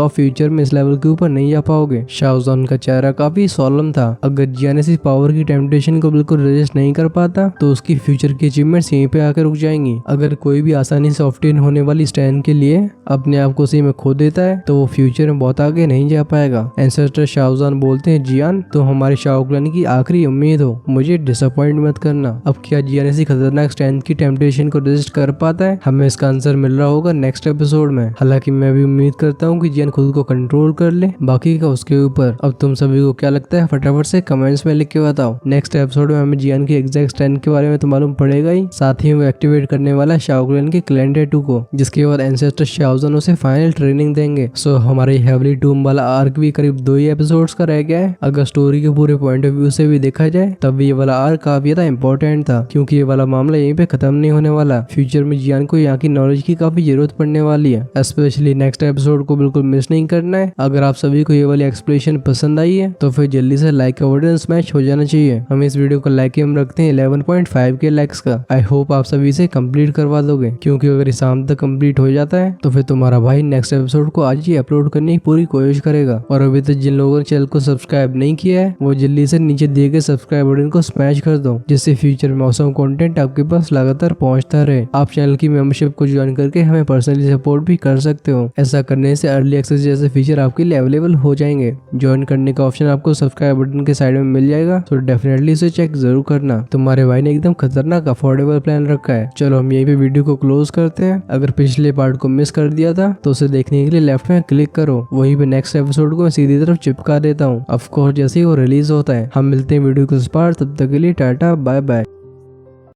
आप फ्यूचर में इस लेवल के ऊपर नहीं जा पाओगे। शाओजॉन का चेहरा काफी सोलम था। अगर जियान इसी पावर की टेम्पटेशन को बिल्कुल रेजिस्ट नहीं कर पाता तो उसकी फ्यूचर की अचीवमेंट्स यहीं पे आकर रुक जाएंगी। अगर कोई भी आसानी से ऑब्टेन होने वाली स्टैंड के लिए अपने आप को सही में खो देता है तो वो फ्यूचर में बहुत आगे नहीं जा पाएगा। एंसेस्टर शाओजॉन बोलते हैं, जियान तो हमारे शाओ क्लैन की आखिरी उम्मीद हो, मुझे डिसअपॉइंट मत करना। अब क्या जियान ऐसी खतरनाक स्ट्रेंथ की टेम्पटेशन को रेजिस्ट कर पाता है? हमें इसका आंसर मिल रहा होगा नेक्स्ट एपिसोड में। हालांकि मैं भी उम्मीद करता हूँ कि जियान खुद को कंट्रोल कर ले, बाकी का उसके ऊपर। अब तुम सभी को क्या लगता है फटाफट से कमेंट्स में लिख के बताओ। नेक्स्ट एपिसोड में हमें जियान की एग्जैक्ट स्ट्रेंथ के बारे में तो मालूम पड़ेगा ही, साथ ही वो एक्टिवेट करने वाला शाओ क्लैन के क्लैन टैटू को, जिसके बाद एंसेस्टर शाओजॉन उसे फाइनल ट्रेनिंग देंगे। सो हमारे हेवली टूम वाला आर्क भी करीब 2 ही एपिसोड्स का रह गया है। अगर स्टोरी के पूरे पॉइंट ऑफ व्यू से भी देखा जाए तब ये वाला आर्क काफी ज्यादा इंपॉर्टेंट था क्योंकि ये वाला मामला यहीं पे खत्म नहीं होने वाला। फ्यूचर में जियान को यहाँ की नॉलेज की काफी जरूरत पड़ने वाली है। स्पेशली नेक्स्ट एपिसोड को बिल्कुल मिस नहीं करना है। अगर आप सभी को ये वाली एक्सप्लेनेशन पसंद आई है तो फिर जल्दी से लाइक का बटन स्मैश हो जाना चाहिए। हम इस वीडियो को लाइक हम रखते हैं 11.5 के लाइक्स का। आई होप आप सभी से कंप्लीट करवा दोगे क्योंकि अगर इस शाम तक कंप्लीट हो जाता है तो फिर तुम्हारा भाई नेक्स्ट एपिसोड को आज ही अपलोड करने की पूरी कोशिश करेगा। और अभी तक जिन लोगों ने चैनल को सब्सक्राइब नहीं किया है वो जल्दी से नीचे दिए गए सब्सक्राइब बटन को स्मैश कर दो जिससे फ्यूचर में औसम कंटेंट आपके पास लगातार पहुंचता रहे। आप चैनल की मेंबरशिप को ज्वाइन करके हमें पर्सनली सपोर्ट भी कर सकते हो। ऐसा करने से अर्ली एक्सेस जैसे फीचर आपके लिए अवेलेबल हो जाएंगे। ज्वाइन करने का ऑप्शन आपको सब्सक्राइब बटन के साइड में मिल जाएगा तो डेफिनेटली इसे चेक जरूर करना। तुम्हारे भाई ने एकदम खतरनाक अफोर्डेबल प्लान रखा है। चलो हम यहीं पे वीडियो को क्लोज करते हैं। अगर पिछले पार्ट को मिस कर दिया था तो उसे देखने के लिए लेफ्ट में क्लिक करो। वहीं पे नेक्स्ट एपिसोड को मैं सीधी तरफ चिपका देता हूँ ऑफ कोर्स जैसे ही वो रिलीज होता है। हम मिलते हैं वीडियो के उस पार, तब तक के लिए टाटा बाय बाय।